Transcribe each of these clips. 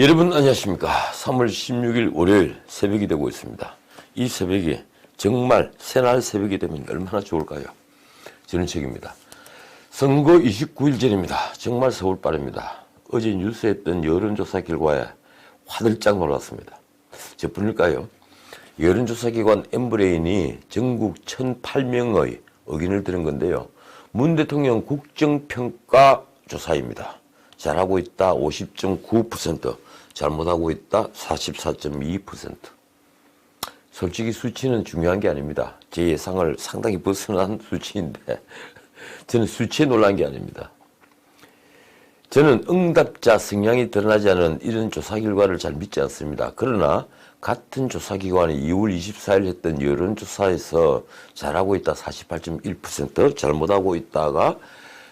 여러분 안녕하십니까. 3월 16일 월요일 새벽이 되고 있습니다. 이 새벽이 정말 새날 새벽이 되면 얼마나 좋을까요? 저는 책입니다. 선거 29일 전입니다. 정말 세월 빠릅니다. 어제 뉴스에 했던 여론조사 결과에 화들짝 놀랐습니다. 저뿐일까요? 여론조사기관 엠브레인이 전국 1,008명의 의견을 들은 건데요. 문 대통령 국정평가 조사입니다. 잘하고 있다 50.9%, 잘못하고 있다 44.2%. 솔직히 수치는 중요한 게 아닙니다. 제 예상을 상당히 벗어난 수치인데 저는 수치에 놀란 게 아닙니다. 저는 응답자 성향이 드러나지 않은 이런 조사 결과를 잘 믿지 않습니다. 그러나 같은 조사기관이 2월 24일 했던 여론조사에서 잘하고 있다 48.1%, 잘못하고 있다가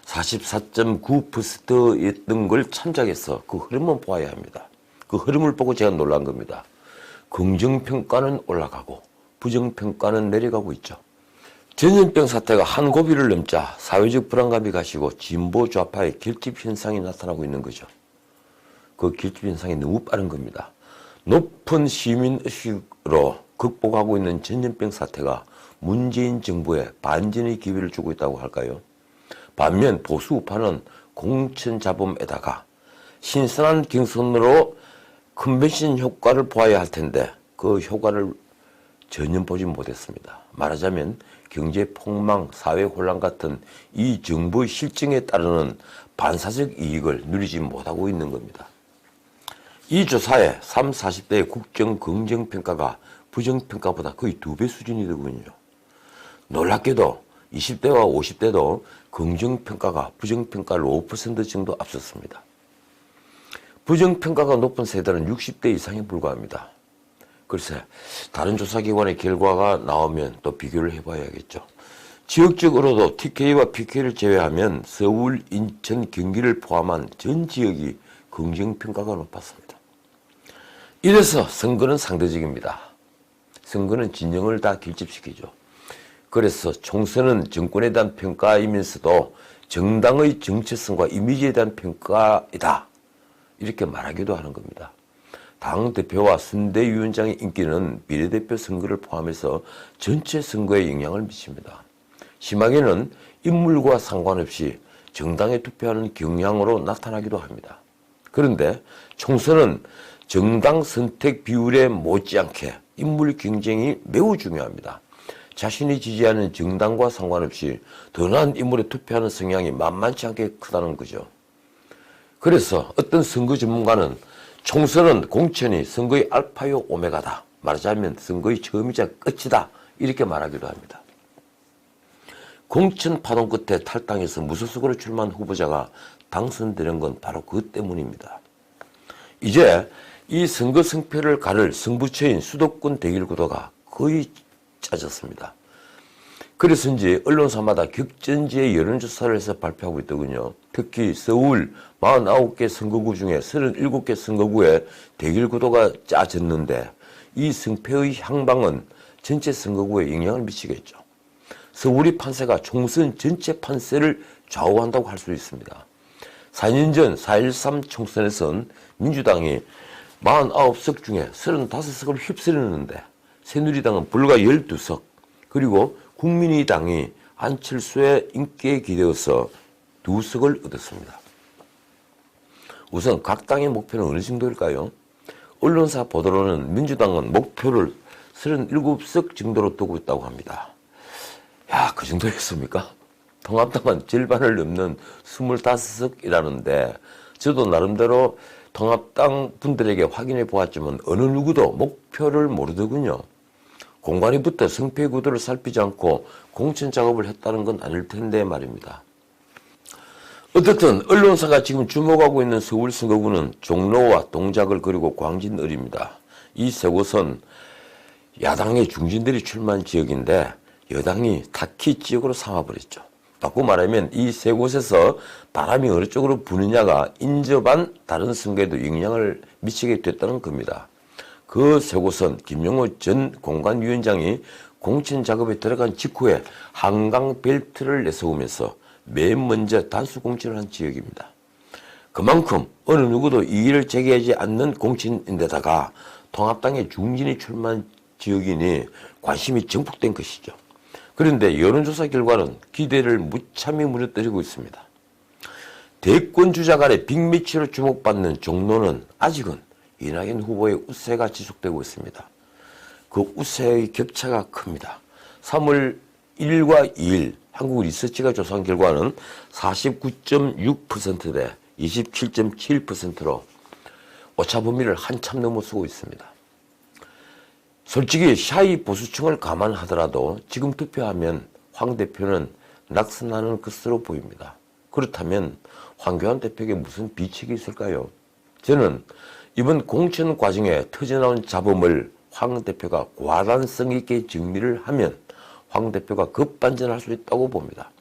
44.9%였던 걸 참작해서 그 흐름만 보아야 합니다. 그 흐름을 보고 제가 놀란 겁니다. 긍정평가는 올라가고 부정평가는 내려가고 있죠. 전염병 사태가 한 고비를 넘자 사회적 불안감이 가시고 진보 좌파의 결집 현상이 나타나고 있는 거죠. 그 결집 현상이 너무 빠른 겁니다. 높은 시민의식으로 극복하고 있는 전염병 사태가 문재인 정부에 반전의 기회를 주고 있다고 할까요? 반면 보수 우파는 공천자범에다가 신선한 경선으로 컨벤션 효과를 보아야 할 텐데 그 효과를 전혀 보지 못했습니다. 말하자면 경제 폭망, 사회 혼란 같은 이 정부의 실정에 따르는 반사적 이익을 누리지 못하고 있는 겁니다. 이 조사에 30, 40대의 국정 긍정평가가 부정평가보다 거의 2배 수준이더군요. 놀랍게도 20대와 50대도 긍정평가가 부정평가를 5% 정도 앞섰습니다. 부정평가가 높은 세대는 60대 이상에 불과합니다. 글쎄, 다른 조사기관의 결과가 나오면 또 비교를 해봐야겠죠. 지역적으로도 TK와 PK를 제외하면 서울, 인천, 경기를 포함한 전 지역이 긍정평가가 높았습니다. 이래서 선거는 상대적입니다. 선거는 진영을 다 결집시키죠. 그래서 총선은 정권에 대한 평가이면서도 정당의 정체성과 이미지에 대한 평가이다. 이렇게 말하기도 하는 겁니다. 당대표와 선대위원장의 인기는 비례대표 선거를 포함해서 전체 선거에 영향을 미칩니다. 심하게는 인물과 상관없이 정당에 투표하는 경향으로 나타나기도 합니다. 그런데 총선은 정당 선택 비율에 못지않게 인물 경쟁이 매우 중요합니다. 자신이 지지하는 정당과 상관없이 더 나은 인물에 투표하는 성향이 만만치 않게 크다는 거죠. 그래서 어떤 선거 전문가는 총선은 공천이 선거의 알파요 오메가다. 말하자면 선거의 처음이자 끝이다. 이렇게 말하기도 합니다. 공천 파동 끝에 탈당해서 무소속으로 출마한 후보자가 당선되는 건 바로 그 때문입니다. 이제 이 선거 승패를 가를 승부처인 수도권 대결 구도가 거의 짜졌습니다. 그래서인지 언론사마다 격전지의 여론조사를 해서 발표하고 있더군요. 특히 서울 49개 선거구 중에 37개 선거구에 대결 구도가 짜졌는데 이 승패의 향방은 전체 선거구에 영향을 미치겠죠. 서울의 판세가 총선 전체 판세를 좌우한다고 할 수 있습니다. 4년 전 4.13 총선에선 민주당이 49석 중에 35석을 휩쓸었는데 새누리당은 불과 12석, 그리고 국민의당이 안철수의 인기에 기대어서 2석을 얻었습니다. 우선 각 당의 목표는 어느 정도일까요? 언론사 보도로는 민주당은 목표를 37석 정도로 두고 있다고 합니다. 야, 그 정도였습니까? 통합당은 절반을 넘는 25석이라는데 저도 나름대로 통합당 분들에게 확인해 보았지만 어느 누구도 목표를 모르더군요. 공관위부터 승패 구도를 살피지 않고 공천 작업을 했다는 건 아닐 텐데 말입니다. 어떻든 언론사가 지금 주목하고 있는 서울 선거구는 종로와 동작을 그리고 광진을입니다. 이 세 곳은 야당의 중진들이 출마한 지역인데 여당이 타키 지역으로 삼아버렸죠. 바꾸고 말하면 이 세 곳에서 바람이 어느 쪽으로 부느냐가 인접한 다른 선거에도 영향을 미치게 됐다는 겁니다. 그 세 곳은 김용호 전 공관위원장이 공천 작업에 들어간 직후에 한강 벨트를 내세우면서 맨 먼저 단수 공천을 한 지역입니다. 그만큼 어느 누구도 이의를 제기하지 않는 공천인데다가 통합당의 중진이 출마한 지역이니 관심이 증폭된 것이죠. 그런데 여론조사 결과는 기대를 무참히 무너뜨리고 있습니다. 대권 주자 간의 빅매치로 주목받는 종로는 아직은 이낙연 후보의 우세가 지속되고 있습니다. 그 우세의 격차가 큽니다. 3월 1일과 2일 한국 리서치가 조사한 결과는 49.6%대 27.7%로 오차 범위를 한참 넘어서고 있습니다. 솔직히 샤이 보수층을 감안하더라도 지금 투표하면 황 대표는 낙선하는 것으로 보입니다. 그렇다면 황교안 대표에게 무슨 비책이 있을까요? 저는 이번 공천 과정에 터져나온 잡음을 황 대표가 과단성 있게 정리를 하면 황 대표가 급반전할 수 있다고 봅니다.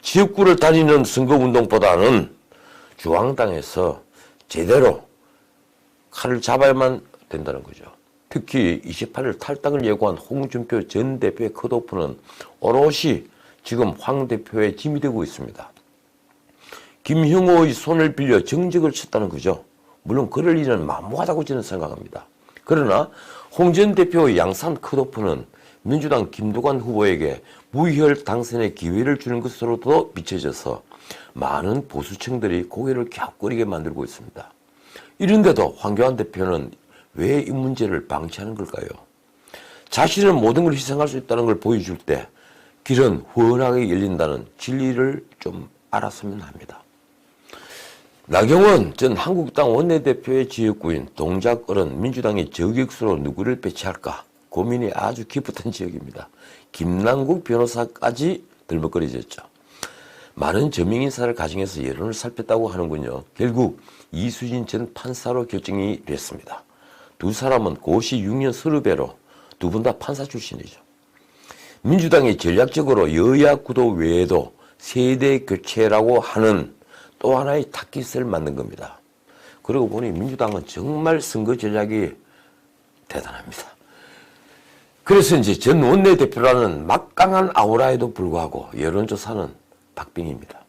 지역구를 다니는 선거운동보다는 중앙당에서 제대로 칼을 잡아야만 된다는 거죠. 특히 28일 탈당을 예고한 홍준표 전 대표의 컷오프는 오롯이 지금 황 대표의 짐이 되고 있습니다. 김형호의 손을 빌려 정적을 쳤다는 거죠. 물론 그럴 일은 만무하다고 저는 생각합니다. 그러나 홍 전 대표의 양산 컷오프는 민주당 김두관 후보에게 무혈 당선의 기회를 주는 것으로도 비춰져서 많은 보수층들이 고개를 갸웃거리게 만들고 있습니다. 이런데도 황교안 대표는 왜 이 문제를 방치하는 걸까요? 자신은 모든 걸 희생할 수 있다는 걸 보여줄 때 길은 훤하게 열린다는 진리를 좀 알았으면 합니다. 나경원 전 한국당 원내대표의 지역구인 동작을은 민주당이 저격수로 누구를 배치할까 고민이 아주 깊었던 지역입니다. 김남국 변호사까지 들먹거려졌죠. 많은 저명인사를 가정해서 여론을 살폈다고 하는군요. 결국 이수진 전 판사로 결정이 됐습니다. 두 사람은 고시 6년 서류배로 두 분 다 판사 출신이죠. 민주당이 전략적으로 여야 구도 외에도 세대 교체라고 하는 또 하나의 타깃을 만든 겁니다. 그러고 보니 민주당은 정말 선거 전략이 대단합니다. 그래서 이제 전 원내대표라는 막강한 아우라에도 불구하고 여론조사는 박빙입니다.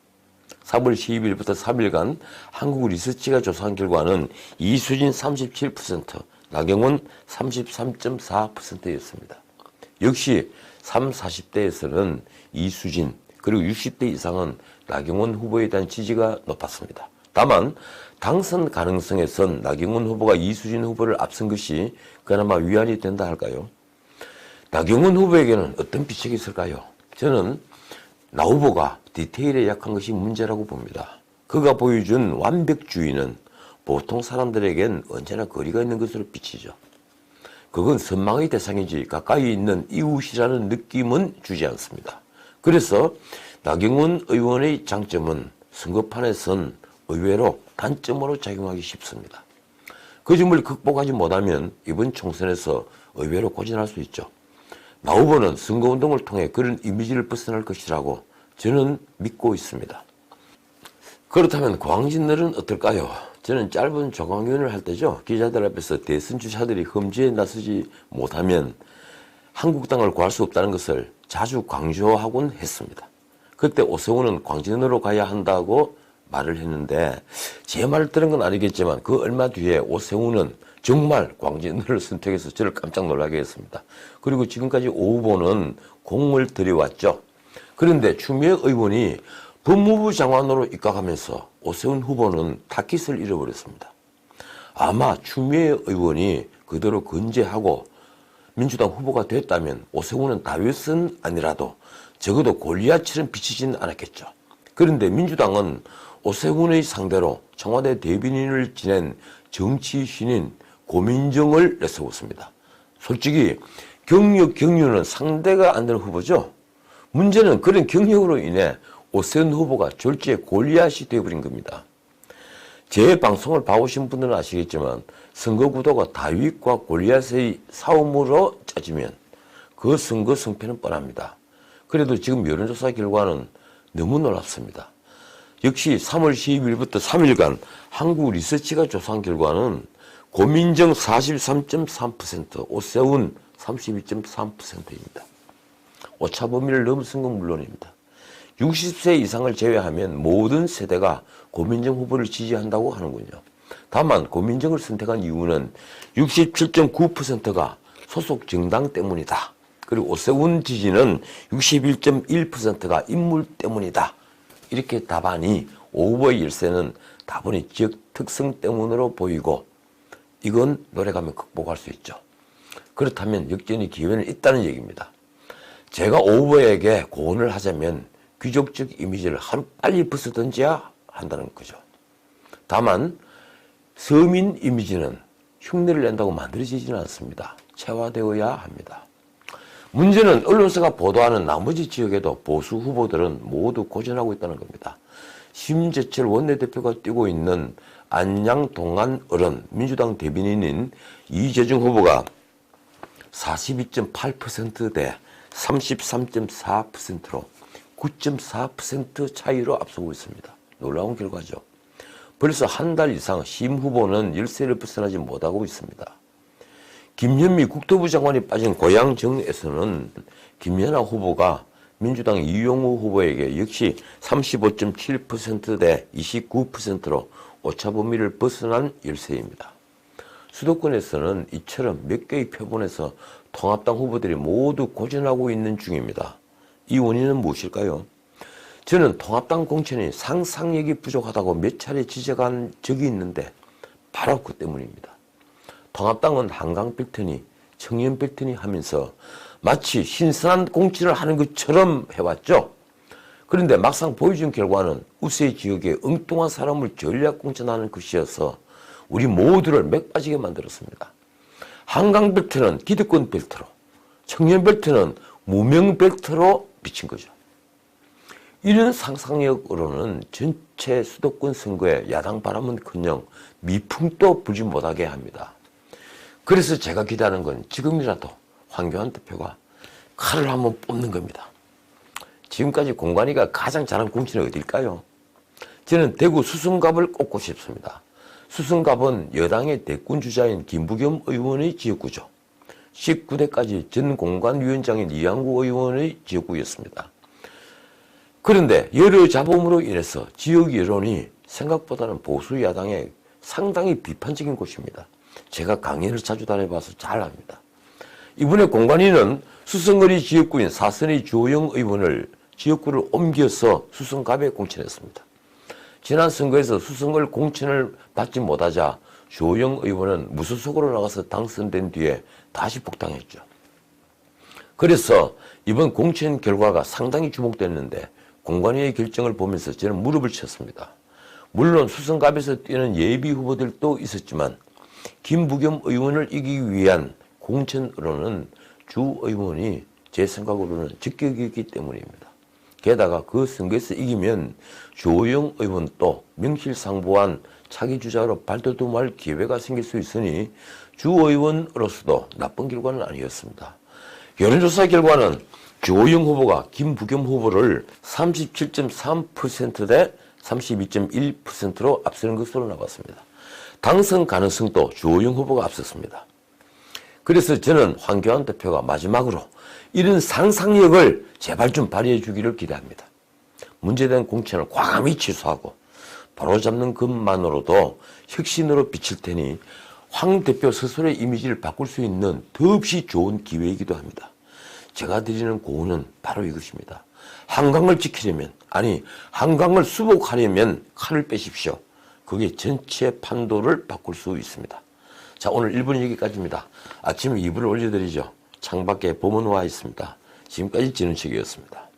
3월 12일부터 3일간 한국 리서치가 조사한 결과는 이수진 37%, 나경원 33.4%였습니다. 역시 30, 40대에서는 이수진 그리고 60대 이상은 나경원 후보에 대한 지지가 높았습니다. 다만 당선 가능성에선 나경원 후보가 이수진 후보를 앞선 것이 그나마 위안이 된다 할까요? 나경원 후보에게는 어떤 비책이 있을까요? 저는 나 후보가 디테일에 약한 것이 문제라고 봅니다. 그가 보여준 완벽주의는 보통 사람들에겐 언제나 거리가 있는 것으로 비치죠. 그건 선망의 대상이지 가까이 있는 이웃이라는 느낌은 주지 않습니다. 그래서 나경원 의원의 장점은 선거판에선 의외로 단점으로 작용하기 쉽습니다. 그 점을 극복하지 못하면 이번 총선에서 의외로 고전할 수 있죠. 나 후보는 선거운동을 통해 그런 이미지를 벗어날 것이라고 저는 믿고 있습니다. 그렇다면 광진들은 어떨까요? 저는 짧은 조강연을 할 때죠. 기자들 앞에서 대선 주자들이 험지에 나서지 못하면 한국당을 구할 수 없다는 것을 자주 강조하곤 했습니다. 그때 오세훈은 광진으로 가야 한다고 말을 했는데 제 말을 들은 건 아니겠지만 그 얼마 뒤에 오세훈은 정말 광진을 선택해서 저를 깜짝 놀라게 했습니다. 그리고 지금까지 오 후보는 공을 들여왔죠. 그런데 추미애 의원이 법무부 장관으로 입각하면서 오세훈 후보는 타깃을 잃어버렸습니다. 아마 추미애 의원이 그대로 건재하고 민주당 후보가 됐다면 오세훈은 다윗은 아니라도 적어도 골리앗처럼 비치지는 않았겠죠. 그런데 민주당은 오세훈의 상대로 청와대 대변인을 지낸 정치 신인 고민정을 내세웠습니다. 솔직히 경력 경륜은 상대가 안 되는 후보죠. 문제는 그런 경력으로 인해 오세훈 후보가 졸지에 골리앗이 되어버린 겁니다. 제 방송을 봐오신 분들은 아시겠지만 선거 구도가 다윗과 골리앗의 싸움으로 짜지면 그 선거 승패는 뻔합니다. 그래도 지금 여론조사 결과는 너무 놀랍습니다. 역시 3월 12일부터 3일간 한국 리서치가 조사한 결과는 고민정 43.3%, 오세훈 32.3%입니다. 오차 범위를 넘어선 건 물론입니다. 60세 이상을 제외하면 모든 세대가 고민정 후보를 지지한다고 하는군요. 다만 고민정을 선택한 이유는 67.9%가 소속 정당 때문이다. 그리고 오세훈 지지는 61.1%가 인물 때문이다. 이렇게 답하니 오 후보의 열세는 다분히 지역 특성 때문으로 보이고 이건 노래가면 극복할 수 있죠. 그렇다면 역전의 기회는 있다는 얘기입니다. 제가 오 후보에게 고언을 하자면 귀족적 이미지를 하루빨리 벗어던져야 한다는 거죠. 다만 서민 이미지는 흉내를 낸다고 만들어지지는 않습니다. 체화되어야 합니다. 문제는 언론사가 보도하는 나머지 지역에도 보수 후보들은 모두 고전하고 있다는 겁니다. 심재철 원내대표가 뛰고 있는 안양 동안 어른 민주당 대변인인 이재중 후보가 42.8%대 33.4%로 9.4% 차이로 앞서고 있습니다. 놀라운 결과죠. 벌써 한 달 이상 심 후보는 열세를 벗어나지 못하고 있습니다. 김현미 국토부 장관이 빠진 고양정에서는 김연아 후보가 민주당 이용우 후보에게 역시 35.7%대 29%로 오차 범위를 벗어난 열세입니다. 수도권에서는 이처럼 몇 개의 표본에서 통합당 후보들이 모두 고전하고 있는 중입니다. 이 원인은 무엇일까요? 저는 통합당 공천이 상상력이 부족하다고 몇 차례 지적한 적이 있는데 바로 그 때문입니다. 통합당은 한강 벨트니 청년 벨트니 하면서 마치 신선한 공천을 하는 것처럼 해왔죠. 그런데 막상 보여준 결과는 우세 지역에 엉뚱한 사람을 전략 공천하는 것이어서 우리 모두를 맥 빠지게 만들었습니다. 한강 벨트는 기득권 벨트로, 청년 벨트는 무명 벨트로 비친 거죠. 이런 상상력으로는 전체 수도권 선거에 야당 바람은커녕 미풍도 불지 못하게 합니다. 그래서 제가 기대하는 건 지금이라도 황교안 대표가 칼을 한번 뽑는 겁니다. 지금까지 공관위가 가장 잘한 공천이 어딜까요? 저는 대구 수성갑을 꼽고 싶습니다. 수성갑은 여당의 대권주자인 김부겸 의원의 지역구죠. 19대까지 전 공관위원장인 이양구 의원의 지역구였습니다. 그런데 여러 잡음으로 인해서 지역 여론이 생각보다는 보수 야당에 상당히 비판적인 곳입니다. 제가 강연을 자주 다녀봐서 잘 압니다. 이번에 공관위는 수성거리 지역구인 사선의 조영 의원을 지역구를 옮겨서 수성갑에 공천했습니다. 지난 선거에서 수성을 공천을 받지 못하자 조영 의원은 무소속으로 나가서 당선된 뒤에 다시 복당했죠. 그래서 이번 공천 결과가 상당히 주목됐는데 공관위의 결정을 보면서 저는 무릎을 쳤습니다. 물론 수성갑에서 뛰는 예비 후보들도 있었지만 김부겸 의원을 이기기 위한 공천으로는 주 의원이 제 생각으로는 적격이기 때문입니다. 게다가 그 선거에서 이기면 조영 의원도 명실상부한 차기 주자로 발돋움할 기회가 생길 수 있으니 주 의원으로서도 나쁜 결과는 아니었습니다. 여론조사 결과는 조영 후보가 김부겸 후보를 37.3%대 32.1%로 앞서는 것으로 나왔습니다. 당선 가능성도 조영 후보가 앞섰습니다. 그래서 저는 황교안 대표가 마지막으로 이런 상상력을 제발 좀 발휘해 주기를 기대합니다. 문제된 공천을 과감히 취소하고 바로잡는 것만으로도 혁신으로 비칠 테니 황 대표 스스로의 이미지를 바꿀 수 있는 더없이 좋은 기회이기도 합니다. 제가 드리는 고언은 바로 이것입니다. 한강을 지키려면, 아니 한강을 수복하려면 칼을 빼십시오. 그게 전체 판도를 바꿀 수 있습니다. 자, 오늘 1분 여기까지입니다. 아침에 2부를 올려드리죠. 창밖에 봄은 와 있습니다. 지금까지 진은책이었습니다.